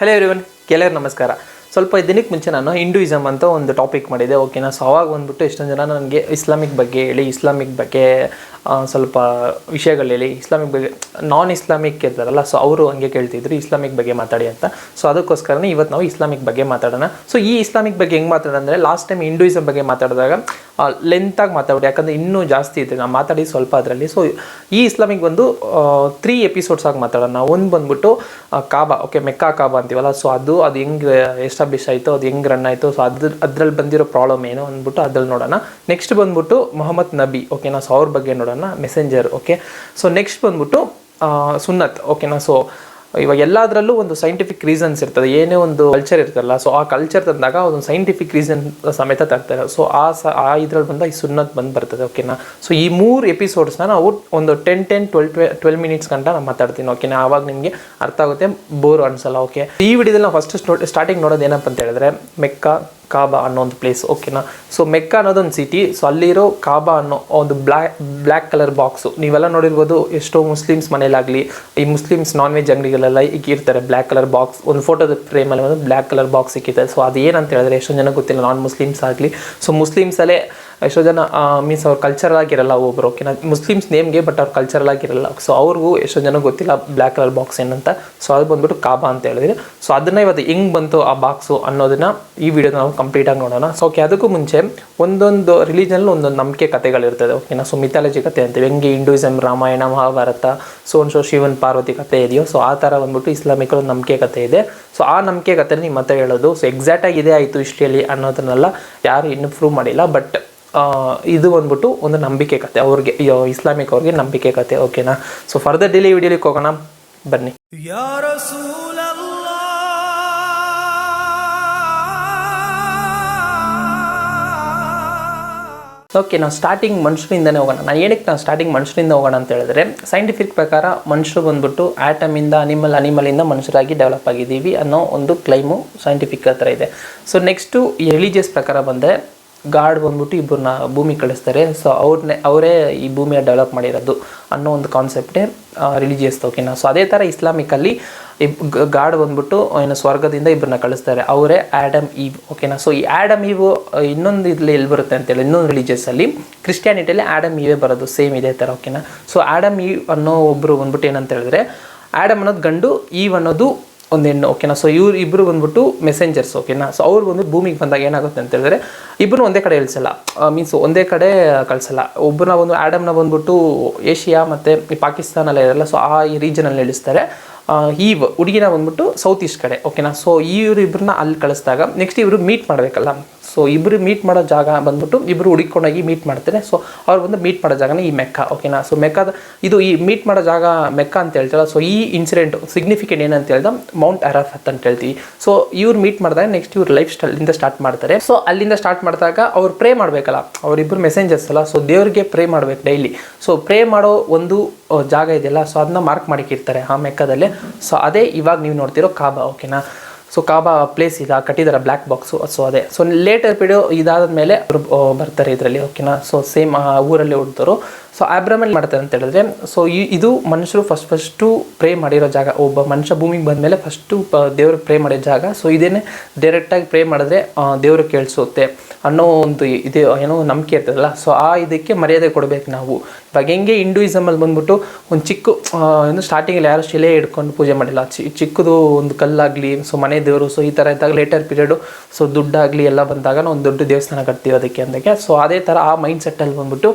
Hello everyone, ಕೆಲವರು ನಮಸ್ಕಾರ. ಸ್ವಲ್ಪ ದಿನಕ್ಕೆ ಮುಂಚೆ ನಾನು ಹಿಂದೂಯಿಸಮ್ ಅಂತ ಒಂದು ಟಾಪಿಕ್ ಮಾಡಿದೆ, ಓಕೆನಾ. ಸೊ ಅವಾಗ ಬಂದ್ಬಿಟ್ಟು ಎಷ್ಟೊಂದು ಜನ ನನಗೆ ಇಸ್ಲಾಮಿಕ್ ಬಗ್ಗೆ ಹೇಳಿ, ಇಸ್ಲಾಮಿಕ್ ಬಗ್ಗೆ ಸ್ವಲ್ಪ ವಿಷಯಗಳು ಹೇಳಿ, ಇಸ್ಲಾಮಿಕ್ ಬಗ್ಗೆ ನಾನ್ ಇಸ್ಲಾಮಿಕ್ ಇರ್ತಾರಲ್ಲ, ಸೊ ಅವರು ಹಂಗೆ ಕೇಳ್ತಿದ್ರು ಇಸ್ಲಾಮಿಕ್ ಬಗ್ಗೆ ಮಾತಾಡಿ ಅಂತ. ಸೊ ಅದಕ್ಕೋಸ್ಕರನೇ ಇವತ್ತು ನಾವು ಇಸ್ಲಾಮಿಕ್ ಬಗ್ಗೆ ಮಾತಾಡೋಣ. ಸೊ ಈ ಇಸ್ಲಾಮಿಕ್ ಬಗ್ಗೆ ಹೆಂಗೆ ಮಾತಾಡೋಣ ಅಂದರೆ, ಲಾಸ್ಟ್ ಟೈಮ್ ಹಿಂದೂಯಿಸಮ್ ಬಗ್ಗೆ ಮಾತಾಡಿದಾಗ ಲೆಂತಾಗಿ ಮಾತಾಡಿ, ಯಾಕಂದರೆ ಇನ್ನೂ ಜಾಸ್ತಿ ಇದೆ, ನಾನು ಮಾತಾಡಿ ಸ್ವಲ್ಪ ಅದರಲ್ಲಿ. ಸೊ ಈ ಇಸ್ಲಾಮಿಕ್ ಬಂದು 3 ಎಪಿಸೋಡ್ಸ್ ಆಗಿ ಮಾತಾಡೋಣ. ಒಂದು ಬಂದ್ಬಿಟ್ಟು ಕಾಬಾ, ಓಕೆ, ಮೆಕ್ಕಾ ಕಾಬಾ ಅಂತೀವಲ್ಲ, ಸೊ ಅದು ಹೆಂಗೆ ಎಸ್ಟಾಬ್ಲಿಷ್ ಆಯಿತು, ಅದು ಹೆಂಗೆ ರನ್ ಆಯಿತು, ಸೊ ಅದ್ರಲ್ಲಿ ಬಂದಿರೋ ಪ್ರಾಬ್ಲಮ್ ಏನು ಅಂದ್ಬಿಟ್ಟು ಅದ್ರಲ್ಲಿ ನೋಡೋಣ. ನೆಕ್ಸ್ಟ್ ಬಂದ್ಬಿಟ್ಟು ಮೊಹಮ್ಮದ್ ನಬಿ, ಓಕೆನಾ, ಸೊ ಅವ್ರ ಬಗ್ಗೆ ನೋಡೋಣ, ಮೆಸೆಂಜರ್, ಓಕೆ. ಸೊ ನೆಕ್ಸ್ಟ್ ಬಂದ್ಬಿಟ್ಟು ಸುನ್ನತ್, ಓಕೆನಾ. ಸೊ ಇವಾಗ ಎಲ್ಲದರಲ್ಲೂ ಒಂದು ಸೈಂಟಿಫಿಕ್ ರೀಸನ್ಸ್ ಇರ್ತದೆ, ಏನೇ ಒಂದು ಕಲ್ಚರ್ ಇರ್ತಲ್ಲ, ಸೊ ಆ ಕಲ್ಚರ್ ತಂದಾಗ ಒಂದು ಸೈಂಟಿಫಿಕ್ ರೀಸನ್ ಸಮೇತ ತರ್ತಾರೆ. ಸೊ ಆ ಇದ್ರಲ್ಲಿ ಬಂದ ಈ ಸುನ್ನತ್ ಬಂದು ಬರ್ತದೆ, ಓಕೆನಾ. ಸೊ ಈ 3 ಎಪಿಸೋಡ್ಸ್ನ ನಾವು ಒಂದು 10-12 ಮಿನಿಟ್ಸ್ ಗಂಟ ನಾನು ಮಾತಾಡ್ತೀನಿ, ಓಕೆನಾ. ಆವಾಗ ನಿಮಗೆ ಅರ್ಥ ಆಗುತ್ತೆ, ಬೋರ್ ಅನ್ಸಲ್ಲ, ಓಕೆ. ಈ ವಿಡಿಯೋದಲ್ಲಿ ನಾವು ಫಸ್ಟ್ ಸ್ಟಾರ್ಟಿಂಗ್ ನೋಡೋದು ಏನಪ್ಪ ಅಂತ ಹೇಳಿದ್ರೆ, ಮೆಕ್ಕಾ ಕಾಬಾ ಅನ್ನೋ ಒಂದು ಪ್ಲೇಸ್, ಓಕೆನಾ. ಸೊ ಮೆಕ್ಕಾ ಅನ್ನೋದೊಂದು ಸಿಟಿ, ಸೊ ಅಲ್ಲಿರೋ ಕಾಬಾ ಅನ್ನೋ ಒಂದು ಬ್ಲ್ಯಾಕ್ ಕಲರ್ ಬಾಕ್ಸು ನೀವೆಲ್ಲ ನೋಡಿರ್ಬೋದು. ಎಷ್ಟೋ ಮುಸ್ಲಿಮ್ಸ್ ಮನೇಲಾಗಲಿ, ಈ ಮುಸ್ಲಿಮ್ಸ್ ನಾನ್ ವೆಜ್ ಅಂಗಡಿಗಳೆಲ್ಲ ಈಗ ಇರ್ತಾರೆ, ಬ್ಲ್ಯಾಕ್ ಕಲರ್ ಬಾಕ್ಸ್, ಒಂದು ಫೋಟೋದ ಫ್ರೇಮಲ್ಲಿ ಒಂದು ಬ್ಲ್ಯಾಕ್ ಕಲರ್ ಬಾಕ್ಸ್ ಸಿಕ್ಕಿದೆ. ಸೊ ಅದು ಏನಂತ ಹೇಳಿದ್ರೆ ಎಷ್ಟೊಂದು ಜನ ಗೊತ್ತಿಲ್ಲ, ನಾನ್ ಮುಸ್ಲಿಮ್ಸ್ ಆಗಲಿ. ಸೊ ಮುಸ್ಲಿಮ್ಸಲ್ಲೇ ಎಷ್ಟೋ ಜನ ಮೀನ್ಸ್ ಅವ್ರು ಕಲ್ಚರಲ್ ಆಗಿರಲ್ಲ ಒಬ್ಬರು, ಓಕೆನಾ. ಮುಸ್ಲಿಮ್ಸ್ ನೇಮ್ಗೆ, ಬಟ್ ಅವ್ರು ಕಲ್ಚರಲ್ ಆಗಿರಲ್ಲ. ಸೊ ಅವ್ರಿಗೂ ಎಷ್ಟೋ ಜನ ಗೊತ್ತಿಲ್ಲ ಬ್ಲ್ಯಾಕ್ ಕಲರ್ ಬಾಕ್ಸ್ ಏನಂತ. ಸೊ ಅದು ಬಂದ್ಬಿಟ್ಟು ಕಾಬಾ ಅಂತ ಹೇಳಿದ್ರೆ, ಸೊ ಅದನ್ನ ಇವತ್ತು ಹೆಂಗೆ ಬಂತು ಆ ಬಾಕ್ಸು ಅನ್ನೋದನ್ನ ಈ ವಿಡಿಯೋನ ನಾವು ಕಂಪ್ಲೀಟಾಗಿ ನೋಡೋಣ. ಸೊ ಓಕೆ, ಅದಕ್ಕೂ ಮುಂಚೆ ಒಂದೊಂದು ರಿಲಿಜನಲ್ಲಿ ಒಂದೊಂದು ನಂಬಿಕೆ ಕಥೆಗಳಿರ್ತದೆ, ಓಕೆನಾ. ಸೊ ಮಿಥಾಲಜಿ ಕಥೆ ಅಂತೀವಿ, ಹೆಂಗೆ ಹಿಂದೂಯಿಸಮ್ ರಾಮಾಯಣ ಮಹಾಭಾರತ, ಸೊ ಶಿವನ್ ಪಾರ್ವತಿ ಕಥೆ ಇದೆಯೋ, ಸೊ ಆ ಥರ ಬಂದ್ಬಿಟ್ಟು ಇಸ್ಲಾಮಿಕ್ ಒಂದು ನಂಬಿಕೆ ಕಥೆ ಇದೆ. ಸೊ ಆ ನಂಬಿಕೆ ಕಥೆ ನಿಮ್ಮ ಮತ್ತೆ ಹೇಳೋದು. ಸೊ ಎಕ್ಸಾಕ್ಟಾಗಿ ಇದೇ ಆಯಿತು ಹಿಸ್ಟ್ರಿಯಲ್ಲಿ ಅನ್ನೋದನ್ನೆಲ್ಲ ಯಾರು ಇನ್ನೂ ಪ್ರೂವ್ ಮಾಡಿಲ್ಲ, ಬಟ್ ಇದು ಬಂದ್ಬಿಟ್ಟು ಒಂದು ನಂಬಿಕೆ ಕತೆ, ಅವ್ರಿಗೆ ಇಸ್ಲಾಮಿಕ್ ಅವ್ರಿಗೆ ನಂಬಿಕೆ ಕತೆ, ಓಕೆನಾ. ಸೊ ಫರ್ದರ್ ಡೈಲಿ ವಿಡಿಯೋಲಿಗೆ ಹೋಗೋಣ, ಬನ್ನಿ. ಓಕೆ, ನಾವು ಸ್ಟಾರ್ಟಿಂಗ್ ಮನುಷ್ಯರಿಂದನೇ ಹೋಗೋಣ. ನಾನು ಸ್ಟಾರ್ಟಿಂಗ್ ಮನುಷ್ಯರಿಂದ ಹೋಗೋಣ ಅಂತ ಹೇಳಿದ್ರೆ, ಸೈಂಟಿಫಿಕ್ ಪ್ರಕಾರ ಮನುಷ್ಯರು ಬಂದ್ಬಿಟ್ಟು ಆಟಮಿಂದ ಅನಿಮಲಿಂದ ಮನುಷ್ಯರಾಗಿ ಡೆವಲಪ್ ಆಗಿದ್ದೀವಿ ಅನ್ನೋ ಒಂದು ಕ್ಲೈಮು ಸೈಂಟಿಫಿಕ್ ಹತ್ರ ಇದೆ. ಸೊ ನೆಕ್ಸ್ಟು ಈ ರಿಲಿಜಿಯಸ್ ಪ್ರಕಾರ ಬಂದರೆ, ಗಾಡ್ ಬಂದ್ಬಿಟ್ಟು ಇಬ್ಬರನ್ನ ಭೂಮಿ ಕಳಿಸ್ತಾರೆ. ಸೊ ಅವರೇ ಈ ಭೂಮಿಯ ಡೆವಲಪ್ ಮಾಡಿರೋದು ಅನ್ನೋ ಒಂದು ಕಾನ್ಸೆಪ್ಟೇ ರಿಲಿಜಿಯಸ್, ಓಕೆನಾ. ಸೊ ಅದೇ ಥರ ಇಸ್ಲಾಮಿಕಲ್ಲಿ ಗಾಡ್ ಬಂದ್ಬಿಟ್ಟು ಏನು ಸ್ವರ್ಗದಿಂದ ಇಬ್ಬರನ್ನ ಕಳಿಸ್ತಾರೆ, ಅವರೇ ಆ್ಯಡಮ್ ಈವ್, ಓಕೆನಾ. ಸೊ ಈ ಆ್ಯಡಮ್ ಈವ್ ಇನ್ನೊಂದು ಇಲ್ಲಿ ಎಲ್ಲಿ ಬರುತ್ತೆ ಅಂತೇಳಿ, ಇನ್ನೊಂದು ರಿಲಿಜಿಯಸ್ಸಲ್ಲಿ ಕ್ರಿಸ್ಟಿಯಾನಿಟಿಯಲ್ಲಿ ಆ್ಯಡಮ್ ಈವೇ ಬರೋದು, ಸೇಮ್ ಇದೇ ಥರ, ಓಕೆನಾ. ಸೊ ಆ್ಯಡಮ್ ಈವ್ ಅನ್ನೋ ಒಬ್ಬರು ಬಂದ್ಬಿಟ್ಟು ಏನಂತ ಹೇಳಿದ್ರೆ, ಆ್ಯಡಮ್ ಅನ್ನೋದು ಗಂಡು, ಈವ್ ಅನ್ನೋದು ಒಂದು ಹೆಣ್ಣು, ಓಕೆನಾ. ಸೊ ಇಬ್ಬರು ಬಂದ್ಬಿಟ್ಟು ಮೆಸೆಂಜರ್ಸ್, ಓಕೆನಾ. ಸೊ ಅವ್ರು ಬಂದು ಭೂಮಿಗೆ ಬಂದಾಗ ಏನಾಗುತ್ತೆ ಅಂತ ಹೇಳಿದ್ರೆ, ಇಬ್ಬರು ಒಂದೇ ಕಡೆ ಇಳಿಸಲ್ಲ, ಮೀನ್ಸ್ ಒಂದೇ ಕಡೆ ಕಳಿಸಲ್ಲ. ಒಬ್ಬರನ್ನ ಒಂದು ಆ್ಯಡಮ್ನ ಬಂದ್ಬಿಟ್ಟು ಏಷ್ಯಾ ಮತ್ತು ಈ ಪಾಕಿಸ್ತಾನಲ್ಲಿ ಇರಲ್ಲ, ಸೊ ಆ ಈ ರೀಜನಲ್ಲಿ ಇಳಿಸ್ತಾರೆ. ಈವ್ ಹುಡುಗಿನ ಬಂದ್ಬಿಟ್ಟು ಸೌತ್ ಈಸ್ಟ್ ಕಡೆ, ಓಕೆನಾ. ಸೊ ಇಬ್ಬರನ್ನ ಅಲ್ಲಿ ಕಳಿಸಿದಾಗ ನೆಕ್ಸ್ಟ್ ಇವರು ಮೀಟ್ ಮಾಡಬೇಕಲ್ಲ. ಸೊ ಇಬ್ಬರು ಮೀಟ್ ಮಾಡೋ ಜಾಗ ಬಂದ್ಬಿಟ್ಟು ಇಬ್ಬರು ಹುಡುಕೊಂಡೋಗಿ ಮೀಟ್ ಮಾಡ್ತಾರೆ. ಸೊ ಅವ್ರು ಬಂದು ಮೀಟ್ ಮಾಡೋ ಜಾಗನೇ ಈ ಮೆಕ್ಕಾ, ಓಕೆನಾ. ಸೊ ಮೆಕ್ಕಾದ ಇದು ಈ ಮೀಟ್ ಮಾಡೋ ಜಾಗ ಮೆಕ್ಕಾ ಅಂತ ಹೇಳ್ತಾರಲ್ಲ. ಸೊ ಈ ಇನ್ಸಿಡೆಂಟ್ ಸಿಗ್ನಿಫಿಕೆಂಟ್ ಏನಂತ ಹೇಳ್ದ, ಮೌಂಟ್ ಅರಾಫತ್ ಅಂತ ಹೇಳ್ತೀವಿ. ಸೊ ಇವ್ರು ಮೀಟ್ ಮಾಡಿದಾಗ ನೆಕ್ಸ್ಟ್ ಇವ್ರು ಲೈಫ್ ಸ್ಟೈಲಿಂದ ಸ್ಟಾರ್ಟ್ ಮಾಡ್ತಾರೆ. ಸೊ ಅಲ್ಲಿಂದ ಸ್ಟಾರ್ಟ್ ಮಾಡಿದಾಗ ಅವ್ರು ಪ್ರೇ ಮಾಡಬೇಕಲ್ಲ, ಅವರಿಬ್ಬರು ಮೆಸೆಂಜರ್ಸ್ ಅಲ್ಲ. ಸೊ ದೇವ್ರಿಗೆ ಪ್ರೇ ಮಾಡ್ಬೇಕು ಡೈಲಿ. ಸೊ ಪ್ರೇ ಮಾಡೋ ಒಂದು ಜಾಗ ಇದೆಯಲ್ಲ, ಸೊ ಅದನ್ನ ಮಾರ್ಕ್ ಮಾಡಿಕ್ಕಿರ್ತಾರೆ ಆ ಮೆಕ್ಕಾದಲ್ಲಿ. ಸೊ ಅದೇ ಇವಾಗ ನೀವು ನೋಡ್ತಿರೋ ಕಾಬಾ, ಓಕೆನಾ. ಸೊ ಕಾಬಾ ಪ್ಲೇಸ್ ಇದೆ, ಕಟ್ಟಿದ್ದಾರೆ ಬ್ಲ್ಯಾಕ್ ಬಾಕ್ಸು. ಸೊ ಅದೇ. ಸೊ ಲೇಟರ್ ಪೀರಿಯೋ ಇದಾದ ಮೇಲೆ ಬರ್ತಾರೆ ಇದರಲ್ಲಿ, ಓಕೆನಾ. ಸೊ ಸೇಮ್ ಊರಲ್ಲಿ ಹುಡ್ತರು. ಸೊ ಅಬ್ರಾಮಲ್ ಮಾಡ್ತಾರೆ ಅಂತ ಹೇಳಿದ್ರೆ, ಸೊ ಇದು ಮನುಷ್ಯರು ಫಸ್ಟು ಪ್ರೇ ಮಾಡಿರೋ ಜಾಗ. ಒಬ್ಬ ಮನುಷ್ಯ ಭೂಮಿಗೆ ಬಂದಮೇಲೆ ಫಸ್ಟು ದೇವ್ರಿಗೆ ಪ್ರೇ ಮಾಡಿರೋ ಜಾಗ. ಸೊ ಇದೇನೆ ಡೈರೆಕ್ಟಾಗಿ ಪ್ರೇ ಮಾಡಿದ್ರೆ ದೇವ್ರಿಗೆ ಕೇಳಿಸುತ್ತೆ ಅನ್ನೋ ಒಂದು ಇದೆ, ಏನೋ ನಂಬಿಕೆ ಇರ್ತದಲ್ಲ. ಸೊ ಆ ಇದಕ್ಕೆ ಮರ್ಯಾದೆ ಕೊಡಬೇಕು ನಾವು. ಇವಾಗ ಹೆಂಗೆ ಹಿಂದೂಯಿಸಮಲ್ಲಿ ಬಂದ್ಬಿಟ್ಟು ಒಂದು ಚಿಕ್ಕ ಏನು ಸ್ಟಾರ್ಟಿಂಗಲ್ಲಿ ಯಾರು ಶಿಲೆ ಹಿಡ್ಕೊಂಡು ಪೂಜೆ ಮಾಡಿಲ್ಲ, ಚಿಕ್ಕದು ಒಂದು ಕಲ್ಲಾಗಲಿ, ಸೊ ಮನೆ ದೇವರು. ಸೊ ಈ ಥರ ಇದ್ದಾಗ ಲೇಟರ್ ಪೀರಿಯಡು, ಸೊ ದುಡ್ಡಾಗಲಿ ಎಲ್ಲ ಬಂದಾಗ ನಾವು ಒಂದು ದೊಡ್ಡ ದೇವಸ್ಥಾನ ಕಟ್ತೀವಿ ಅದಕ್ಕೆ ಅಂದಕ್ಕೆ. ಸೊ ಅದೇ ಥರ ಆ ಮೈಂಡ್ ಸೆಟ್ಟಲ್ಲಿ ಬಂದ್ಬಿಟ್ಟು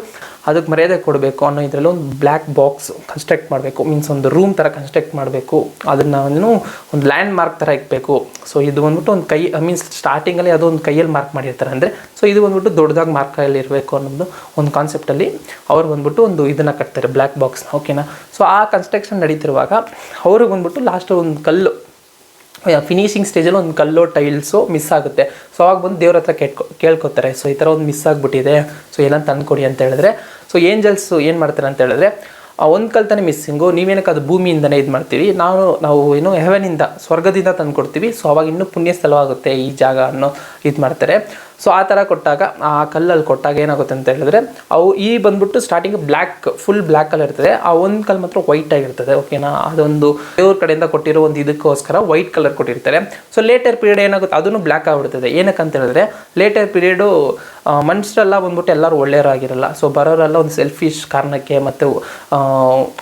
ಅದಕ್ಕೆ ಮರ್ಯಾದೆ ಕೊಡಬೇಕು ಅನ್ನೋ ಇದರಲ್ಲಿ ಒಂದು ಬ್ಲ್ಯಾಕ್ ಬಾಕ್ಸ್ ಕನ್ಸ್ಟ್ರಕ್ಟ್ ಮಾಡಬೇಕು, ಮೀನ್ಸ್ ಒಂದು ರೂಮ್ ಥರ ಕನ್ಸ್ಟ್ರಕ್ಟ್ ಮಾಡಬೇಕು, ಅದನ್ನು ಒಂದು ಲ್ಯಾಂಡ್ ಮಾರ್ಕ್ ಥರ ಇಕ್ಬೇಕು. ಸೊ ಇದು ಬಂದ್ಬಿಟ್ಟು ಒಂದು ಕೈ, ಮೀನ್ಸ್ ಸ್ಟಾರ್ಟಿಂಗಲ್ಲಿ ಅದು ಒಂದು ಕೈಯಲ್ಲಿ ಮಾರ್ಕ್ ಮಾಡಿರ್ತಾರೆ ಅಂದರೆ, ಸೊ ಇದು ಬಂದ್ಬಿಟ್ಟು ದೊಡ್ಡದಾಗಿ ಮಾರ್ಕಲ್ಲಿ ಇರಬೇಕು ಅನ್ನೋದು ಒಂದು ಕಾನ್ಸೆಪ್ಟಲ್ಲಿ ಅವ್ರು ಬಂದ್ಬಿಟ್ಟು ಒಂದು ಇದನ್ನು ಕಟ್ತಾರೆ, ಬ್ಲ್ಯಾಕ್ ಬಾಕ್ಸ್ನ, ಓಕೆನಾ. ಸೊ ಆ ಕನ್ಸ್ಟ್ರಕ್ಷನ್ ನಡೀತಿರುವಾಗ ಅವ್ರಿಗೆ ಬಂದ್ಬಿಟ್ಟು ಲಾಸ್ಟ್ ಒಂದು ಕಲ್ಲು ಫಿನಿಶಿಂಗ್ ಸ್ಟೇಜಲ್ಲಿ ಒಂದು ಕಲ್ಲೋ ಟೈಲ್ಸು ಮಿಸ್ ಆಗುತ್ತೆ. ಸೊ ಅವಾಗ ಬಂದು ದೇವ್ರ ಹತ್ರ ಕೇಳ್ಕೊತಾರೆ, ಸೊ ಈ ಥರ ಒಂದು ಮಿಸ್ ಆಗಿಬಿಟ್ಟಿದೆ, ಸೊ ಏನಂತ ತಂದುಕೊಡಿ ಅಂತ ಹೇಳಿದ್ರೆ, ಸೊ ಏಂಜಲ್ಸು ಏನು ಮಾಡ್ತಾರೆ ಅಂತ ಹೇಳಿದ್ರೆ, ಒಂದು ಕಲ್ತಾನೆ ಮಿಸ್ಸಿಂಗು. ನೀವೇನಕ್ಕೆ ಅದು ಭೂಮಿಯಿಂದನೇ ಇದು ಮಾಡ್ತೀವಿ, ನಾವು ಏನು ಹೆವೆನಿಂದ ಸ್ವರ್ಗದಿಂದ ತಂದು ಕೊಡ್ತೀವಿ. ಸೊ ಅವಾಗ ಇನ್ನೂ ಪುಣ್ಯ ಸ್ಥಳವಾಗುತ್ತೆ ಈ ಜಾಗ ಅನ್ನೋ ಇದು ಮಾಡ್ತಾರೆ. ಸೊ ಆ ಥರ ಕೊಟ್ಟಾಗ ಆ ಕಲ್ಲಲ್ಲಿ ಕೊಟ್ಟಾಗ ಏನಾಗುತ್ತೆ ಅಂತ ಹೇಳಿದ್ರೆ ಅವು ಈ ಬಂದ್ಬಿಟ್ಟು ಸ್ಟಾರ್ಟಿಂಗ್ ಫುಲ್ ಬ್ಲ್ಯಾಕ್ ಕಲರ್ ಇರ್ತದೆ. ಆ ಒಂದು ಕಲ್ಲು ಮಾತ್ರ ವೈಟ್ ಆಗಿರ್ತದೆ. ಓಕೆನಾ, ಅದೊಂದು ದೇವ್ರ ಕಡೆಯಿಂದ ಕೊಟ್ಟಿರೋ ಒಂದು ಇದಕ್ಕೋಸ್ಕರ ವೈಟ್ ಕಲರ್ ಕೊಟ್ಟಿರ್ತಾರೆ. ಸೊ ಲೇಟರ್ ಪೀರಿಯಡ್ ಏನಾಗುತ್ತೆ ಅದನ್ನು ಬ್ಲ್ಯಾಕ್ ಆಗಿಬಿಡ್ತದೆ. ಏನಕ್ಕೆ ಅಂತ ಹೇಳಿದ್ರೆ ಲೇಟರ್ ಪೀರಿಯಡು ಮನುಷ್ಯರೆಲ್ಲ ಬಂದ್ಬಿಟ್ಟು ಎಲ್ಲರೂ ಒಳ್ಳೆಯವರಾಗಿರಲ್ಲ. ಸೊ ಬರೋರೆಲ್ಲ ಒಂದು ಸೆಲ್ಫಿಶ್ ಕಾರಣಕ್ಕೆ ಮತ್ತು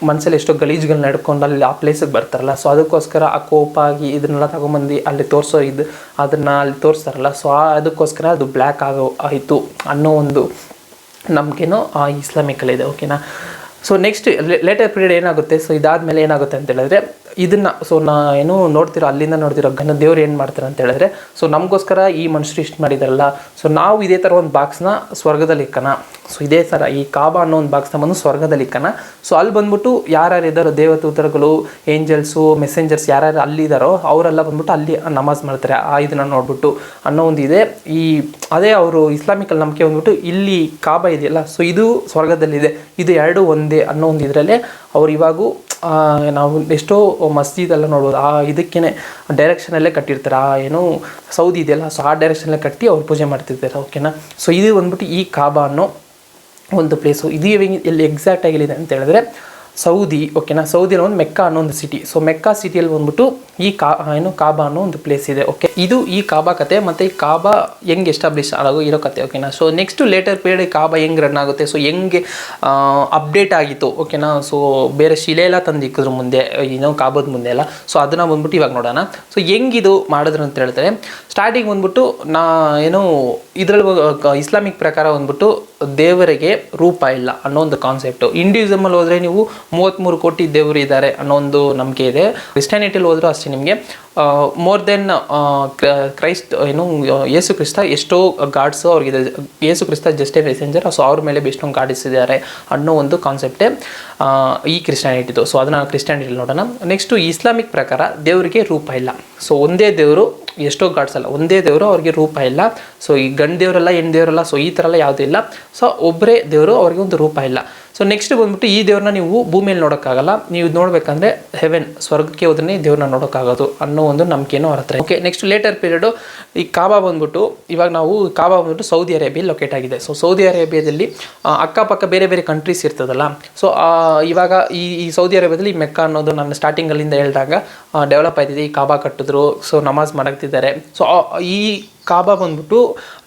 ಮನಸ್ಸಲ್ಲಿ ಎಷ್ಟೋ ಗಲೀಜುಗಳನ್ನ ನಡ್ಕೊಂಡು ಅಲ್ಲಿ ಆ ಪ್ಲೇಸಿಗೆ ಬರ್ತಾರಲ್ಲ. ಸೊ ಅದಕ್ಕೋಸ್ಕರ ಆ ಕೋಪ ಆಗಿ ಇದನ್ನೆಲ್ಲ ತಗೊಂಬಂದು ಅಲ್ಲಿ ತೋರಿಸೋ ಅದನ್ನು ಅಲ್ಲಿ ತೋರಿಸ್ತಾರಲ್ಲ. ಸೊ ಅದಕ್ಕೋಸ್ಕರ ಅದು ಬ್ಲ್ಯಾಕ್ ಆಯಿತು ಅನ್ನೋ ಒಂದು ನಂಬಿಕೆನೂ ಆ ಇಸ್ಲಾಮಿಕಲ್ಲಿದೆ. ಓಕೆನಾ. ಸೊ ನೆಕ್ಸ್ಟ್ ಲೇಟರ್ ಪೀರಿಯಡ್ ಏನಾಗುತ್ತೆ, ಸೊ ಇದಾದಮೇಲೆ ಏನಾಗುತ್ತೆ ಅಂತ ಹೇಳಿದ್ರೆ ಇದನ್ನು ಏನು ನೋಡ್ತಿರೋ ಅಲ್ಲಿಂದ ನೋಡ್ತಿರೋ ದೇವ್ರು ಏನು ಮಾಡ್ತಾರೆ ಅಂತ ಹೇಳಿದ್ರೆ, ಸೊ ನಮಗೋಸ್ಕರ ಈ ಮನುಷ್ಯರು ಇಷ್ಟು ಮಾಡಿದಾರಲ್ಲ, ಸೊ ನಾವು ಇದೇ ಥರ ಒಂದು ಬಾಕ್ಸ್ನ ಸ್ವರ್ಗದಲ್ಲಿ ಇಕ್ಕನ. ಸೊ ಇದೇ ಥರ ಈ ಕಾಬಾ ಅನ್ನೋ ಒಂದು ಬಾಕ್ಸ್ನ ಬಂದು ಸ್ವರ್ಗದಲ್ಲಿ ಇಕ್ಕನ. ಸೊ ಅಲ್ಲಿ ಬಂದ್ಬಿಟ್ಟು ಯಾರ್ಯಾರು ಇದ್ದಾರೋ ದೇವದೂತರುಗಳು, ಏಂಜಲ್ಸು, ಮೆಸೆಂಜರ್ಸ್ ಯಾರ್ಯಾರು ಅಲ್ಲಿದ್ದಾರೋ ಅವರೆಲ್ಲ ಬಂದ್ಬಿಟ್ಟು ಅಲ್ಲಿ ನಮಾಜ್ ಮಾಡ್ತಾರೆ ಇದನ್ನು ನೋಡ್ಬಿಟ್ಟು ಅನ್ನೋ ಒಂದು ಇದೆ. ಅದೇ ಅವರು ಇಸ್ಲಾಮಿಕಲ್ ನಂಬಿಕೆ ಬಂದ್ಬಿಟ್ಟು ಇಲ್ಲಿ ಕಾಬಾ ಇದೆಯಲ್ಲ, ಸೊ ಇದು ಸ್ವರ್ಗದಲ್ಲಿದೆ, ಇದು ಎರಡು ಒಂದೇ ಅನ್ನೋ ಒಂದು ಇದರಲ್ಲೇ ಅವ್ರು ಇವಾಗೂ ನಾವು ಎಷ್ಟೋ ಮಸ್ಜಿದೆಲ್ಲ ನೋಡ್ಬೋದು ಇದಕ್ಕೇ ಡೈರೆಕ್ಷನಲ್ಲೇ ಕಟ್ಟಿರ್ತಾರೆ. ಏನು ಸೌದಿ ಇದೆಯಲ್ಲ, ಸೊ ಆ ಡೈರೆಕ್ಷನಲ್ಲೇ ಕಟ್ಟಿ ಅವ್ರು ಪೂಜೆ ಮಾಡ್ತಿರ್ತಾರೆ. ಓಕೆನಾ. ಸೊ ಇದು ಬಂದ್ಬಿಟ್ಟು ಈ ಕಾಬಾ ಅನ್ನೋ ಒಂದು ಪ್ಲೇಸು. ಇದು ಎಲ್ಲಿ ಎಕ್ಸಾಕ್ಟಾಗಿ ಎಲ್ಲಿದೆ ಅಂತ ಹೇಳಿದ್ರೆ ಸೌದಿ. ಓಕೆನಾ. ಸೌದಿಯಲ್ಲಿ ಒಂದು ಮೆಕ್ಕಾ ಅನ್ನೋ ಒಂದು ಸಿಟಿ. ಸೊ ಮೆಕ್ಕಾ ಸಿಟಿಯಲ್ಲಿ ಬಂದ್ಬಿಟ್ಟು ಈ ಕಾಬಾ ಅನ್ನೋ ಒಂದು ಪ್ಲೇಸ್ ಇದೆ. ಓಕೆ, ಇದು ಈ ಕಾಬಾ ಕತೆ ಮತ್ತು ಈ ಕಾಬಾ ಹೆಂಗೆ ಎಸ್ಟಾಬ್ಲಿಷ್ ಇರೋ ಕತೆ. ಓಕೆನಾ. ಸೊ ನೆಕ್ಸ್ಟ್ ಲೇಟರ್ ಪೀರಿಯಡ್ ಕಾಬಾ ಹೆಂಗೆ ರನ್ ಆಗುತ್ತೆ, ಸೊ ಹೆಂಗೆ ಅಪ್ಡೇಟ್ ಆಗಿತ್ತು. ಓಕೆನಾ. ಸೊ ಬೇರೆ ಶಿಲೆ ಎಲ್ಲ ತಂದು ಇಕ್ಕಿದ್ರು ಮುಂದೆ ಕಾಬಾದ ಮುಂದೆ ಎಲ್ಲ. ಸೊ ಅದನ್ನು ಬಂದ್ಬಿಟ್ಟು ಇವಾಗ ನೋಡೋಣ. ಸೊ ಹೆಂಗಿದು ಮಾಡಿದ್ರು ಅಂತ ಹೇಳ್ತಾರೆ. ಸ್ಟಾರ್ಟಿಂಗ್ ಬಂದ್ಬಿಟ್ಟು ಇದರಲ್ಲಿ ಇಸ್ಲಾಮಿಕ್ ಪ್ರಕಾರ ಬಂದ್ಬಿಟ್ಟು ದೇವರಿಗೆ ರೂಪ ಇಲ್ಲ ಅನ್ನೋ ಒಂದು ಕಾನ್ಸೆಪ್ಟು. ಹಿಂದೂಯಿಸಮಲ್ಲಿ ಹೋದರೆ ನೀವು 33 ಕೋಟಿ ದೇವರು ಇದ್ದಾರೆ ಅನ್ನೋ ಒಂದು ನಂಬಿಕೆ ಇದೆ. ಕ್ರಿಸ್ಟಿಯಾನಿಟಿಲಿ ಹೋದರೂ ಅಷ್ಟೇ ನಿಮಗೆ more than Christ Yesu Krista ಎಷ್ಟೋ gods ಅವ್ರಿಗಿದೆ. Yesu Krista just A messenger. So ಅವ್ರ ಮೇಲೆ ಎಷ್ಟೊಂದು ಗಾಡ್ಸ್ ಇದ್ದಾರೆ ಅನ್ನೋ ಒಂದು ಕಾನ್ಸೆಪ್ಟೇ ಈ ಕ್ರಿಸ್ಟಿಯಾನಿಟಿದು. ಸೊ ಅದನ್ನು ಕ್ರಿಸ್ಟಿಯಾನಿಟಿಲಿ ನೋಡೋಣ. ನೆಕ್ಸ್ಟು ಇಸ್ಲಾಮಿಕ್ ಪ್ರಕಾರ ದೇವರಿಗೆ ರೂಪ ಇಲ್ಲ. ಸೊ ಒಂದೇ ದೇವರು, ಎಷ್ಟೋ ಗಾಡ್ಸ್ ಅಲ್ಲ, ಒಂದೇ ದೇವರು, ಅವ್ರಿಗೆ ರೂಪ ಇಲ್ಲ. ಸೊ ಈ ಗಂಡು ದೇವರಲ್ಲ, ಹೆಣ್ಣು ದೇವರಲ್ಲ, ಸೊ ಈ ಥರ ಎಲ್ಲ ಯಾವುದೂ ಇಲ್ಲ. ಸೊ ಒಬ್ಬರೇ ದೇವರು, ಅವ್ರಿಗೆ ಒಂದು ರೂಪ ಇಲ್ಲ. ಸೊ ನೆಕ್ಸ್ಟ್ ಬಂದ್ಬಿಟ್ಟು ಈ ದೇವ್ರನ್ನ ನೀವು ಭೂಮಿಯಲ್ಲಿ ನೋಡೋಕ್ಕಾಗಲ್ಲ. ನೀವು ನೋಡಬೇಕಂದ್ರೆ ಹೆವೆನ್, ಸ್ವರ್ಗಕ್ಕೆ ಹೋದ್ರೆ ದೇವ್ರನ್ನ ನೋಡೋಕ್ಕಾಗೋದು ಅನ್ನೋ ಒಂದು ನಂಬಿಕೆನೂ ಅವ್ರ ಹತ್ರ. ಓಕೆ, ನೆಕ್ಸ್ಟ್ ಲೇಟರ್ ಪೀರಿಯಡು ಈ ಕಾಬಾ ಬಂದ್ಬಿಟ್ಟು ಇವಾಗ ಕಾಬಾ ಬಂದ್ಬಿಟ್ಟು ಸೌದಿ ಅರೇಬಿಯಲ್ಲಿ ಲೊಕೇಟ್ ಆಗಿದೆ. ಸೊ ಸೌದಿ ಅರೇಬಿಯಾದಲ್ಲಿ ಅಕ್ಕಪಕ್ಕ ಬೇರೆ ಬೇರೆ ಕಂಟ್ರೀಸ್ ಇರ್ತದಲ್ಲ. ಸೊ ಇವಾಗ ಈ ಸೌದಿ ಅರೇಬಿಯಾದಲ್ಲಿ ಮೆಕ್ಕಾ ಅನ್ನೋದು ನಾನು ಸ್ಟಾರ್ಟಿಂಗಲ್ಲಿಂದ ಹೇಳಿದಾಗ ಡೆವಲಪ್ ಆಯ್ತಿದೆ. ಈ ಕಾಬಾ ಕಟ್ಟಿದ್ರು, ಸೊ ನಮಾಜ್ ಮಾಡಕ್ತಿದ್ದಾರೆ. ಸೊ ಈ ಕಾಬಾ ಬಂದ್ಬಿಟ್ಟು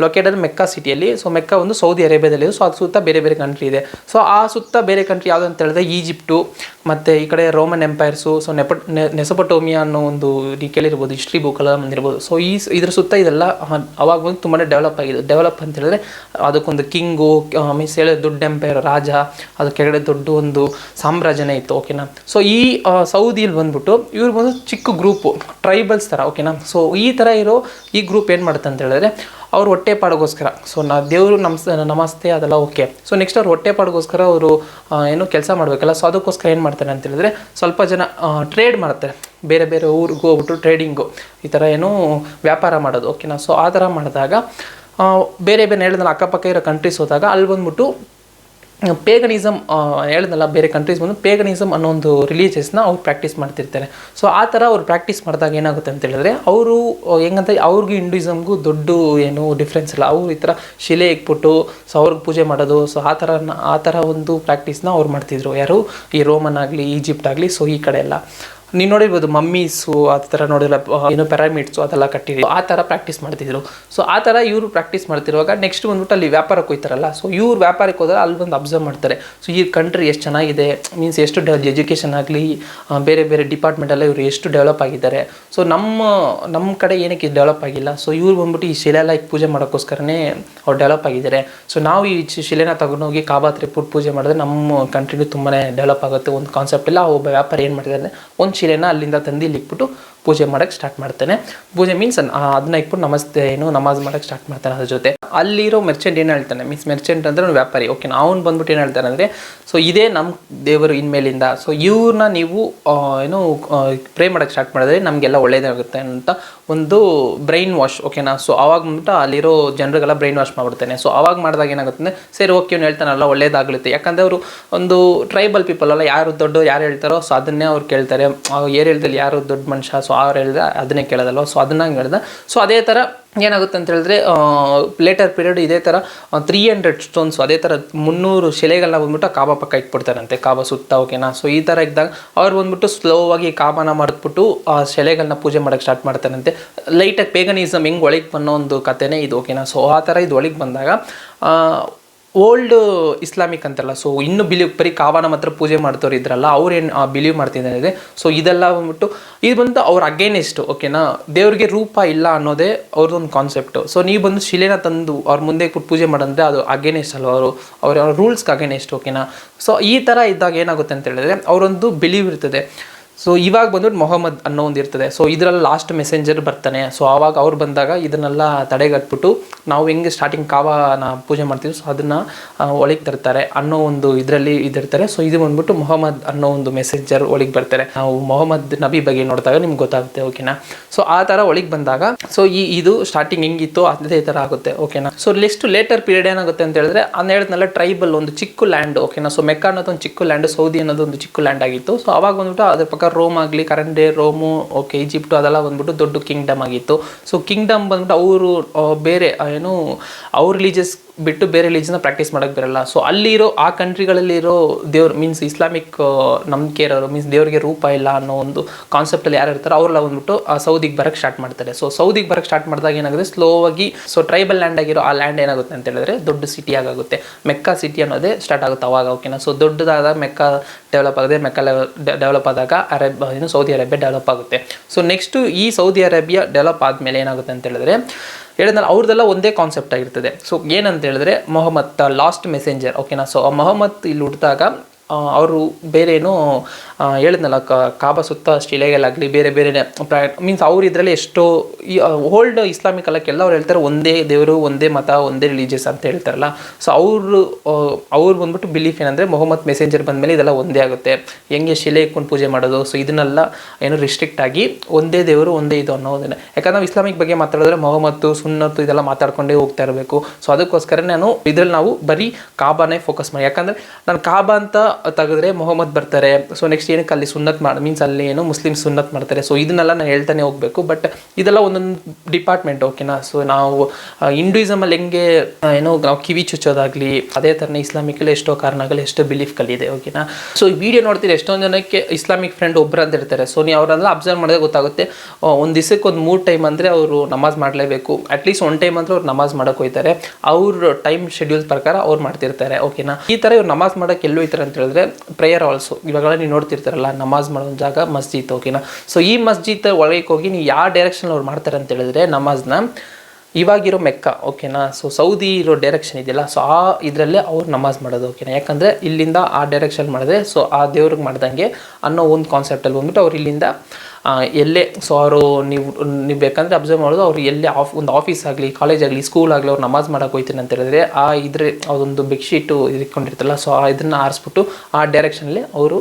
ಲೊಕೇಟೆಡ್ ಮೆಕ್ಕಾ ಸಿಟಿಯಲ್ಲಿ. ಸೊ ಮೆಕ್ಕಾ ಒಂದು ಸೌದಿ ಅರೇಬಿಯಾದಲ್ಲಿದೆ. ಸೊ ಅದು ಸುತ್ತ ಬೇರೆ ಬೇರೆ ಕಂಟ್ರಿ ಇದೆ. ಸೊ ಆ ಸುತ್ತ ಬೇರೆ ಕಂಟ್ರಿ ಯಾವುದು ಅಂತ ಹೇಳಿದ್ರೆ ಈಜಿಪ್ಟು ಮತ್ತು ಈ ಕಡೆ ರೋಮನ್ ಎಂಪೈರ್ಸು. ಸೊ ನೆಸೊಪೊಟೋಮಿಯಾ ಅನ್ನೋ ಒಂದು ಕೇಳಿರ್ಬೋದು, ಹಿಸ್ಟ್ರಿ ಬುಕ್ಕಲ್ಲ ಬಂದಿರ್ಬೋದು. ಸೊ ಇದ್ರ ಸುತ್ತ ಇದೆಲ್ಲ ಅವಾಗ ಬಂದು ತುಂಬಾ ಡೆವಲಪ್ ಆಗಿದೆ. ಡೆವಲಪ್ ಅಂತ ಹೇಳಿದ್ರೆ ಅದಕ್ಕೊಂದು ಕಿಂಗು ಮೀನ್ಸ್ ಹೇಳಿದ್ರೆ ದೊಡ್ಡ ಎಂಪೈರ್, ರಾಜ, ಅದು ಕೆಳಗಡೆ ದೊಡ್ಡ ಒಂದು ಸಾಮ್ರಾಜ್ಯನೇ ಇತ್ತು. ಓಕೆನಾ. ಸೊ ಈ ಸೌದಿಯಲ್ಲಿ ಬಂದ್ಬಿಟ್ಟು ಇವ್ರು ಬಂದು ಚಿಕ್ಕ ಗ್ರೂಪು, ಟ್ರೈಬಲ್ಸ್ ಥರ. ಓಕೆನಾ. ಸೊ ಈ ಥರ ಇರೋ ಈ ಗ್ರೂಪ್ ಏನು ಮಾಡುತ್ತೆ ಅಂತ ಹೇಳಿದ್ರೆ ಅವ್ರು ಹೊಟ್ಟೆಪಾಡಿಗೋಸ್ಕರ, ಸೊ ದೇವರು ನಮಸ್ತೆ ಅದೆಲ್ಲ ಓಕೆ. ಸೊ ನೆಕ್ಸ್ಟ್ ಅವ್ರು ಹೊಟ್ಟೆಪಾಡಿಗೋಸ್ಕರ ಅವರು ಕೆಲಸ ಮಾಡಬೇಕಲ್ಲ. ಸೊ ಅದಕ್ಕೋಸ್ಕರ ಏನು ಮಾಡ್ತಾರೆ ಅಂತ ಹೇಳಿದ್ರೆ ಸ್ವಲ್ಪ ಜನ ಟ್ರೇಡ್ ಮಾಡ್ತಾರೆ, ಬೇರೆ ಬೇರೆ ಊರಿಗೆ ಹೋಗ್ಬಿಟ್ಟು ಟ್ರೇಡಿಂಗು, ಈ ಥರ ವ್ಯಾಪಾರ ಮಾಡೋದು. ಓಕೆನಾ. ಸೊ ಆ ಥರ ಮಾಡಿದಾಗ ಬೇರೆ ಬೇರೆ ಹೇಳಿದ್ನಲ್ಲ ಅಕ್ಕಪಕ್ಕ ಇರೋ ಕಂಟ್ರೀಸ್ ಹೋದಾಗ ಅಲ್ಲಿ ಬಂದ್ಬಿಟ್ಟು ಪೇಗನಿಸಮ್ ಹೇಳಿದ್ನಲ್ಲ, ಬೇರೆ ಕಂಟ್ರೀಸ್ ಬಂದು ಪೇಗನಿಸಮ್ ಅನ್ನೋ ಒಂದು ರಿಲೀಜಿಯಸ್ನ ಅವ್ರು ಪ್ರಾಕ್ಟೀಸ್ ಮಾಡ್ತಿರ್ತಾರೆ. ಸೊ ಆ ಥರ ಅವ್ರು ಪ್ರಾಕ್ಟೀಸ್ ಮಾಡಿದಾಗ ಏನಾಗುತ್ತೆ ಅಂತ ಹೇಳಿದ್ರೆ ಅವರು ಹೆಂಗಂತ ಅವ್ರಿಗೂ ಹಿಂದೂಯಿಸಮ್ಗೂ ದೊಡ್ಡ ಡಿಫ್ರೆನ್ಸ್ ಇಲ್ಲ. ಅವ್ರು ಈ ಥರ ಶಿಲೆ ಇಕ್ಬಿಟ್ಟು ಸೊ ಅವ್ರಿಗೆ ಪೂಜೆ ಮಾಡೋದು. ಸೊ ಆ ಥರ ಒಂದು ಪ್ರಾಕ್ಟೀಸ್ನ ಅವ್ರು ಮಾಡ್ತಿದ್ರು. ಯಾರು ಈ ರೋಮನ್ ಆಗಲಿ, ಈಜಿಪ್ಟ್ ಆಗಲಿ, ಸೊ ಈ ಕಡೆ ಎಲ್ಲ ನೀವು ನೋಡಿರ್ಬೋದು ಮಮ್ಮೀಸು ಆ ಥರ ನೋಡಿಲ್ಲ, ಪಿರಮಿಡ್ಸು ಅದೆಲ್ಲ ಕಟ್ಟಿದ್ರು. ಆ ಥರ ಪ್ರಾಕ್ಟೀಸ್ ಮಾಡ್ತಿದ್ರು. ಸೊ ಆ ಥರ ಇವರು ಪ್ರಾಕ್ಟೀಸ್ ಮಾಡ್ತಿರುವಾಗ ನೆಕ್ಸ್ಟ್ ಬಂದ್ಬಿಟ್ಟು ಅಲ್ಲಿ ವ್ಯಾಪಾರಕ್ಕೆ ಹೋಗ್ತಾರಲ್ಲ. ಸೊ ಇವ್ರು ವ್ಯಾಪಾರಕ್ಕೆ ಹೋದ್ರೆ ಅಲ್ಲಿ ಬಂದು ಅಬ್ಸರ್ವ್ ಮಾಡ್ತಾರೆ. ಸೊ ಈ ಕಂಟ್ರಿ ಎಷ್ಟು ಚೆನ್ನಾಗಿದೆ, ಮೀನ್ಸ್ ಎಷ್ಟು ಎಜುಕೇಷನ್ ಆಗಲಿ ಬೇರೆ ಬೇರೆ ಡಿಪಾರ್ಟ್ಮೆಂಟೆಲ್ಲ ಇವರು ಎಷ್ಟು ಡೆವಲಪ್ ಆಗಿದ್ದಾರೆ. ಸೊ ನಮ್ಮ ಕಡೆ ಏನಕ್ಕೆ ಡೆವಲಪ್ ಆಗಿಲ್ಲ. ಸೊ ಇವ್ರು ಬಂದ್ಬಿಟ್ಟು ಈ ಶಿಲೆಲ್ಲ ಪೂಜೆ ಮಾಡೋಕ್ಕೋಸ್ಕರನೇ ಅವ್ರು ಡೆವಲಪ್ ಆಗಿದ್ದಾರೆ. ಸೊ ನಾವು ಈ ಶಿಲೆನ ತಗೊಂಡೋಗಿ ಕಾಬಾ ಹತ್ರ ಪೂಜೆ ಮಾಡಿದ್ರೆ ನಮ್ಮ ಕಂಟ್ರಿನೂ ತುಂಬಾ ಡೆವಲಪ್ ಆಗುತ್ತೆ ಒಂದು ಕಾನ್ಸೆಪ್ಟ್ ಇಲ್ಲ. ಒಬ್ಬ ವ್ಯಾಪಾರ ಏನು ಮಾಡಿದ್ದಾರೆ, ಒಂದು ಶಿಲೆನ ಅಲ್ಲಿಂದ ತಂದು ಇಲ್ಲಿ ಇಟ್ಬಿಟ್ಟು ಪೂಜೆ ಮಾಡೋಕ್ಕೆ ಸ್ಟಾರ್ಟ್ ಮಾಡ್ತಾನೆ. ಪೂಜೆ ಮೀನ್ಸ್ ಅದನ್ನ ಇಟ್ಬಿಟ್ಟು ನಮಾಜ್ ಮಾಡೋಕ್ಕೆ ಸ್ಟಾರ್ಟ್ ಮಾಡ್ತಾನೆ. ಅದ್ರ ಜೊತೆ ಅಲ್ಲಿರೋ ಮೆರ್ಚೆಂಟ್ ಏನು ಹೇಳ್ತಾನೆ, ಮೀನ್ಸ್ ಮೆರ್ಚೆಂಟ್ ಅಂದರೆ ಒಂದು ವ್ಯಾಪಾರಿ, ಓಕೆ, ಅವ್ನು ಬಂದ್ಬಿಟ್ಟು ಏನು ಹೇಳ್ತಾನೆ ಅಂದರೆ, ಸೊ ಇದೇ ನಮ್ಮ ದೇವರು ಇನ್ಮೇಲಿಂದ, ಸೊ ಇವ್ರನ್ನ ನೀವು ಪ್ರೇ ಮಾಡೋಕ್ಕೆ ಸ್ಟಾರ್ಟ್ ಮಾಡಿದ್ರೆ ನಮಗೆಲ್ಲ ಒಳ್ಳೇದಾಗುತ್ತೆ ಅಂತ ಒಂದು ಬ್ರೈನ್ ವಾಶ್, ಓಕೆನಾ. ಸೊ ಅವಾಗ ಬಂದ್ಬಿಟ್ಟು ಅಲ್ಲಿರೋ ಜನರಿಗೆಲ್ಲ ಬ್ರೈನ್ ವಾಶ್ ಮಾಡ್ಬಿಡ್ತಾನೆ. ಸೊ ಅವಾಗ ಮಾಡಿದಾಗ ಏನಾಗುತ್ತೆ, ಸರಿ ಓಕೆ ಇವ್ನು ಹೇಳ್ತಾನಲ್ಲ ಒಳ್ಳೇದಾಗುತ್ತೆ, ಯಾಕಂದರೆ ಅವರು ಒಂದು ಟ್ರೈಬಲ್ ಪೀಪಲ್ ಅಲ್ಲ, ಯಾರು ದೊಡ್ಡ ಯಾರು ಹೇಳ್ತಾರೋ ಸೊ ಅದನ್ನೇ ಅವ್ರು ಕೇಳ್ತಾರೆ. ಏರಿಯಾದಲ್ಲಿ ಯಾರು ದೊಡ್ಡ ಮನುಷ್ಯ, ಸೊ ಅವ್ರು ಹೇಳಿದ್ರೆ ಅದನ್ನೇ ಕೇಳೋದಲ್ವ, ಸೊ ಅದನ್ನ ಹಂಗೆ ಹೇಳ್ದೆ. ಸೊ ಅದೇ ಥರ ಏನಾಗುತ್ತೆ ಅಂತ ಹೇಳಿದ್ರೆ ಲೇಟರ್ ಪೀರಿಯಡ್ ಇದೇ ಥರ 300 ಸ್ಟೋನ್ಸ್, ಅದೇ ಥರ 300 ಶಿಲೆಗಳನ್ನ ಬಂದ್ಬಿಟ್ಟು ಕಾಬಾ ಪಕ್ಕ ಇಟ್ಬಿಡ್ತಾರಂತೆ, ಕಾಬಾ ಸುತ್ತ, ಓಕೆನಾ. ಸೊ ಈ ಥರ ಇದ್ದಾಗ ಅವ್ರು ಬಂದ್ಬಿಟ್ಟು ಸ್ಲೋವಾಗಿ ಕಾಬಾನ ಮಾಡಿದ್ಬಿಟ್ಟು ಆ ಶಿಲೆಗಳನ್ನ ಪೂಜೆ ಮಾಡೋಕ್ಕೆ ಸ್ಟಾರ್ಟ್ ಮಾಡ್ತಾರಂತೆ. ಲೈಟಾಗಿ ಪೇಗನಿಸಮ್ ಹೆಂಗೆ ಒಳಗೆ ಬನ್ನೋ ಒಂದು ಕಥೆನೇ ಇದು, ಓಕೆನಾ. ಸೊ ಆ ಥರ ಇದು ಒಳಗೆ ಬಂದಾಗ ಓಲ್ಡ್ ಇಸ್ಲಾಮಿಕ್ ಅಂತಲ್ಲ, ಸೊ ಇನ್ನೂ ಬರೀ ಕಾಬಾನ ಮಾತ್ರ ಪೂಜೆ ಮಾಡ್ತವ್ರು ಇದ್ರಲ್ಲ, ಅವ್ರೇನು ಬಿಲೀವ್ ಮಾಡ್ತಿದ್ದಾರೆ. ಸೊ ಇದೆಲ್ಲ ಬಂದ್ಬಿಟ್ಟು ಇದು ಬಂದು ಅವ್ರ ಅಗೇನೆಸ್ಟ್, ಓಕೆನಾ. ದೇವ್ರಿಗೆ ರೂಪ ಇಲ್ಲ ಅನ್ನೋದೇ ಅವ್ರದ್ದೊಂದು ಕಾನ್ಸೆಪ್ಟು. ಸೊ ನೀವು ಬಂದು ಶಿಲೆನ ತಂದು ಅವ್ರ ಮುಂದೆ ಪೂಜೆ ಮಾಡಂದ್ರೆ ಅದು ಅಗೇನೆಸ್ಟ್ ಅಲ್ವ, ಅವ್ರ ರೂಲ್ಸ್ಗೆ ಅಗೇನೆಸ್ಟ್, ಓಕೆನಾ. ಸೊ ಈ ಥರ ಇದ್ದಾಗ ಏನಾಗುತ್ತೆ ಅಂತ ಹೇಳಿದ್ರೆ ಅವರೊಂದು ಬಿಲೀವ್ ಇರ್ತದೆ. ಸೊ ಇವಾಗ ಬಂದ್ಬಿಟ್ಟು ಮೊಹಮ್ಮದ್ ಅನ್ನೋ ಒಂದು ಇರ್ತದೆ. ಸೊ ಇದರಲ್ಲಿ ಲಾಸ್ಟ್ ಮೆಸೆಂಜರ್ ಬರ್ತಾನೆ. ಸೊ ಆವಾಗ ಅವ್ರು ಬಂದಾಗ ಇದನ್ನೆಲ್ಲ ತಡೆಗಟ್ಬಿಟ್ಟು ನಾವು ಹೆಂಗೆ ಸ್ಟಾರ್ಟಿಂಗ್ ಕಾಬಾನ ಪೂಜೆ ಮಾಡ್ತೀವಿ, ಸೊ ಅದನ್ನು ಒಳಗೆ ತರ್ತಾರೆ ಅನ್ನೋ ಒಂದು ಇದರಲ್ಲಿ ಇದಿರ್ತಾರೆ. ಸೊ ಇದು ಬಂದ್ಬಿಟ್ಟು ಮೊಹಮ್ಮದ್ ಅನ್ನೋ ಒಂದು ಮೆಸೆಂಜರ್ ಒಳಗೆ ಬರ್ತಾರೆ. ನಾವು ಮೊಹಮ್ಮದ್ ನಬಿ ಬಗ್ಗೆ ನೋಡಿದಾಗ ನಿಮ್ಗೆ ಗೊತ್ತಾಗುತ್ತೆ, ಓಕೆನಾ. ಸೊ ಆ ಥರ ಒಳಗೆ ಬಂದಾಗ ಸೊ ಇದು ಸ್ಟಾರ್ಟಿಂಗ್ ಹೆಂಗಿತ್ತು ಅದೇ ಥರ ಆಗುತ್ತೆ, ಓಕೆನಾ. ಸೊ ಲೇಟರ್ ಪೀರಿಯಡ್ ಏನಾಗುತ್ತೆ ಅಂತ ಹೇಳಿದ್ರೆ ಹೇಳಿದ್ನಲ್ಲ ಟ್ರೈಬಲ್ ಒಂದು ಚಿಕ್ಕ ಲ್ಯಾಂಡ್, ಓಕೆನಾ. ಸೊ ಮೆಕ್ಕಾ ಅನ್ನೋದು ಒಂದು ಚಿಕ್ಕ ಲ್ಯಾಂಡ್, ಸೌದಿ ಅನ್ನೋದು ಒಂದು ಚಿಕ್ಕ ಲ್ಯಾಂಡ್ ಆಗಿತ್ತು. ಸೊ ಅವಾಗ ಬಂದ್ಬಿಟ್ಟು ಅದ್ರ ಪಕ್ಕ ರೋಮ್ ಆಗಲಿ, ಕರೆಂಟ್ ರೋಮು, ಓಕೆ, ಈಜಿಪ್ಟು ಅದೆಲ್ಲ ಬಂದ್ಬಿಟ್ಟು ದೊಡ್ಡ ಕಿಂಗ್ಡಮ್ ಆಗಿತ್ತು. ಸೊ ಕಿಂಗ್ಡಮ್ ಬಂದ್ಬಿಟ್ಟು ಅವರು ಬೇರೆ ಅವ್ರ ರಿಲೀಜಿಯಸ್ ಬಿಟ್ಟು ಬೇರೆ ರಿಲೀಜನ್ನ ಪ್ರಾಕ್ಟೀಸ್ ಮಾಡೋಕ್ಕೆ ಬರಲ್ಲ. ಸೊ ಅಲ್ಲಿರೋ ಆ ಕಂಟ್ರಿಗಳಲ್ಲಿರೋ ದೇವ್ರು ಮೀನ್ಸ್ ಇಸ್ಲಾಮಿಕ್ ನಂಬಿಕೆ ಇರೋರು, ಮೀನ್ಸ್ ದೇವ್ರಿಗೆ ರೂಪ ಇಲ್ಲ ಅನ್ನೋ ಒಂದು ಕಾನ್ಸೆಪ್ಟಲ್ಲಿ ಯಾರು ಇರ್ತಾರೆ ಅವರೆಲ್ಲ ಬಂದ್ಬಿಟ್ಟು ಆ ಸೌದಿಗೆ ಬರೋಕ್ಕೆ ಸ್ಟಾರ್ಟ್ ಮಾಡ್ತಾರೆ. ಸೊ ಸೌದಿಗೆ ಬರೋಕ್ಕೆ ಸ್ಟಾರ್ಟ್ ಮಾಡಿದಾಗ ಏನಾಗುತ್ತೆ, ಸ್ಲೋವಾಗಿ ಸೊ ಟ್ರೈಬಲ್ ಲ್ಯಾಂಡ್ ಆಗಿರೋ ಆ ಲ್ಯಾಂಡ್ ಏನಾಗುತ್ತೆ ಅಂತ ಹೇಳಿದ್ರೆ ದೊಡ್ಡ ಸಿಟಿ ಆಗುತ್ತೆ. ಮೆಕ್ಕಾ ಸಿಟಿ ಅನ್ನೋದೇ ಸ್ಟಾರ್ಟ್ ಆಗುತ್ತೆ ಅವಾಗ, ಓಕೆನಾ. ಸೊ ದೊಡ್ಡದಾದ ಮೆಕ್ಕಾ ಡೆವಲಪ್ ಆಗಿದೆ. ಮೆಕ್ಕಾ ಡೆವಲಪ್ ಆದಾಗ ಸೌದಿ ಅರೇಬಿಯಾ ಡೆವಲಪ್ ಆಗುತ್ತೆ. ಸೊ ನೆಕ್ಸ್ಟು ಈ ಸೌದಿ ಅರೇಬಿಯಾ ಡೆವಲಪ್ ಆದಮೇಲೆ ಏನಾಗುತ್ತೆ ಅಂತ ಹೇಳಿದ್ರೆ ಹೇಳಿದ್ನಲ್ಲ ಅವ್ರದ್ದೆಲ್ಲ ಒಂದೇ ಕಾನ್ಸೆಪ್ಟ್ ಆಗಿರ್ತದೆ. ಸೊ ಏನಂತ ಹೇಳಿದ್ರೆ ಮೊಹಮ್ಮದ್ ಲಾಸ್ಟ್ ಮೆಸೆಂಜರ್, ಓಕೆನಾ. ಸೊ ಮೊಹಮ್ಮದ್ ಇಲ್ಲಿ ಹುಟ್ಟಿದಾಗ ಅವರು ಬೇರೆ ಏನು ಹೇಳಿದ್ನಲ್ಲ ಕಾಬಾ ಸುತ್ತ ಶಿಲೆಗಳಾಗಲಿ ಬೇರೆ ಬೇರೆ ಮೀನ್ಸ್ ಅವ್ರು ಇದರಲ್ಲಿ ಎಷ್ಟೋ ಈ ಓಲ್ಡ್ ಇಸ್ಲಾಮಿಕ್ ಅಲ್ಲಕ್ಕೆಲ್ಲ ಅವ್ರು ಹೇಳ್ತಾರೆ ಒಂದೇ ದೇವರು, ಒಂದೇ ಮತ, ಒಂದೇ ರಿಲೀಜಿಯಸ್ ಅಂತ ಹೇಳ್ತಾರಲ್ಲ. ಸೊ ಅವ್ರು ಬಂದ್ಬಿಟ್ಟು ಬಿಲೀಫ್ ಏನಂದರೆ ಮೊಹಮ್ಮದ್ ಮೆಸೆಂಜರ್ ಬಂದಮೇಲೆ ಇದೆಲ್ಲ ಒಂದೇ ಆಗುತ್ತೆ, ಹೆಂಗೆ ಶಿಲೆ ಇಟ್ಕೊಂಡು ಪೂಜೆ ಮಾಡೋದು, ಸೊ ಇದನ್ನೆಲ್ಲ ಏನು ರಿಸ್ಟ್ರಿಕ್ಟ್ ಆಗಿ ಒಂದೇ ದೇವರು ಒಂದೇ ಇದು ಅನ್ನೋದನ್ನ. ಯಾಕಂದ್ರೆ ನಾವು ಇಸ್ಲಾಮಿಕ್ ಬಗ್ಗೆ ಮಾತಾಡಿದ್ರೆ ಮೊಹಮ್ಮದ್ ಸುನ್ನತ್ತು ಇದೆಲ್ಲ ಮಾತಾಡ್ಕೊಂಡೇ ಹೋಗ್ತಾ ಇರಬೇಕು. ಸೊ ಅದಕ್ಕೋಸ್ಕರ ಇದ್ರಲ್ಲಿ ನಾವು ಬರೀ ಕಾಬಾನೇ ಫೋಕಸ್ ಮಾಡಿ. ಯಾಕಂದರೆ ನಾನು ಕಾಬಾ ಅಂತ ತೆಗೆದ್ರೆ ಮೊಹಮ್ಮದ್ ಬರ್ತಾರೆ. ಸೊ ನೆಕ್ಸ್ಟ್ ಏನಕ್ಕೆ ಅಲ್ಲಿ ಸುನ್ನತ್ ಮೀನ್ಸ್ ಅಲ್ಲಿ ಮುಸ್ಲಿಮ್ ಸುನ್ನತ್ ಮಾಡ್ತಾರೆ. ಸೊ ಇದನ್ನೆಲ್ಲ ನಾನು ಹೇಳ್ತಾನೆ ಹೋಗಬೇಕು. ಬಟ್ ಇದೆಲ್ಲ ಒಂದೊಂದು ಡಿಪಾರ್ಟ್ಮೆಂಟ್, ಓಕೆನಾ. ಸೊ ನಾವು ಹಿಂದೂಯಿಸಮಲ್ಲಿ ಹೆಂಗೆ ನಾವು ಕಿವಿ ಚುಚ್ಚೋದಾಗಲಿ ಅದೇ ಥರನೇ ಇಸ್ಲಾಮಿಕಲ್ಲಿ ಎಷ್ಟೋ ಕಾರಣಗಳು ಎಷ್ಟೋ ಬಿಲೀಫ್ಗಳಿದೆ, ಓಕೆನಾ. ಸೊ ಈ ವಿಡಿಯೋ ನೋಡ್ತೀರಿ ಎಷ್ಟೊಂದು ಜನಕ್ಕೆ ಇಸ್ಲಾಮಿಕ್ ಫ್ರೆಂಡ್ ಒಬ್ಬರು ಅಂತ ಇರ್ತಾರೆ. ಸೊ ನೀವು ಅವರೆಲ್ಲ ಅಬ್ಸರ್ವ್ ಮಾಡಿದ್ರೆ ಗೊತ್ತಾಗುತ್ತೆ, ಒಂದು ದಿವಸಕ್ಕೆ ಒಂದು 3 ಟೈಮ್ ಅಂದರೆ ಅವರು ನಮಾಜ್ ಮಾಡಲೇಬೇಕು. ಅಟ್ಲೀಸ್ಟ್ 1 ಟೈಮ್ ಅಂದರೆ ಅವ್ರು ನಮಾಜ್ ಮಾಡೋಕೆ ಹೋಗ್ತಾರೆ. ಅವ್ರ ಟೈಮ್ ಶೆಡ್ಯೂಲ್ ಪ್ರಕಾರ ಅವ್ರು ಮಾಡ್ತಿರ್ತಾರೆ, ಓಕೆನಾ. ಈ ಥರ ಇವ್ರು ನಮಾಜ್ ಮಾಡೋಕ್ಕೆ ಎಲ್ಲೂ ಹೋಗ್ತಾರೆ ಅಂತ ಹೇಳಿದ್ರೆ ಪ್ರೇಯರ್ ಆಲ್ಸೋ. ಇವಾಗೆಲ್ಲ ನೀವು ನೋಡ್ತಿರ್ತಾರಲ್ಲ ನಮಾಜ್ ಮಾಡೋ ಜಾಗ ಮಸ್ಜಿದ್, ಓಕೆನಾ. ಸೊ ಈ ಮಸ್ಜಿದ್ ಒಳಗೆ ಹೋಗಿ ನೀವು ಯಾವ ಡೈರೆಕ್ಷನ್ ಅವ್ರು ಮಾಡ್ತಾರೆ ಅಂತ ಹೇಳಿದ್ರೆ ನಮಾಜ್ನ ಇವಾಗಿರೋ ಮೆಕ್ಕಾ, ಓಕೆನಾ. ಸೊ ಸೌದಿ ಇರೋ ಡೈರೆಕ್ಷನ್ ಇದೆಯಲ್ಲ, ಸೊ ಆ ಇದರಲ್ಲೇ ಅವ್ರು ನಮಾಜ್ ಮಾಡೋದು, ಓಕೆನಾ. ಯಾಕಂದರೆ ಇಲ್ಲಿಂದ ಆ ಡೈರೆಕ್ಷನ್ ಮಾಡಿದ್ರೆ ಸೊ ಆ ದೇವ್ರಿಗೆ ಮಾಡ್ದಂಗೆ ಅನ್ನೋ ಒಂದು ಕಾನ್ಸೆಪ್ಟಲ್ಲಿ ಬಂದ್ಬಿಟ್ಟು ಅವ್ರು ಇಲ್ಲಿಂದ ಎಲ್ಲೇ ಸೊ ಅವರು ನೀವು ಬೇಕಂದರೆ ಅಬ್ಸರ್ವ್ ಮಾಡೋದು ಅವ್ರು ಎಲ್ಲೇ ಒಂದು ಆಫೀಸ್ ಆಗಲಿ, ಕಾಲೇಜ್ ಆಗಲಿ, ಸ್ಕೂಲ್ ಆಗಲಿ ಅವ್ರು ನಮಾಜ್ ಮಾಡೋಕೆ ಹೋಗ್ತೀನಿ ಅಂತ ಹೇಳಿದ್ರೆ ಅದೊಂದು ಬೆಡ್ಶೀಟು ಇಟ್ಕೊಂಡಿರ್ತಲ್ಲ, ಸೊ ಇದನ್ನು ಆರಿಸ್ಬಿಟ್ಟು ಆ ಡೈರೆಕ್ಷನಲ್ಲಿ ಅವರು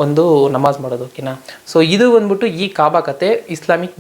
ಒಂದು ನಮಾಜ್ ಮಾಡೋದು, ಓಕೆನಾ. ಸೊ ಇದು ಬಂದ್ಬಿಟ್ಟು ಈ ಕಾಬಾ ಕತೆ ಇಸ್ಲಾಮಿಕ್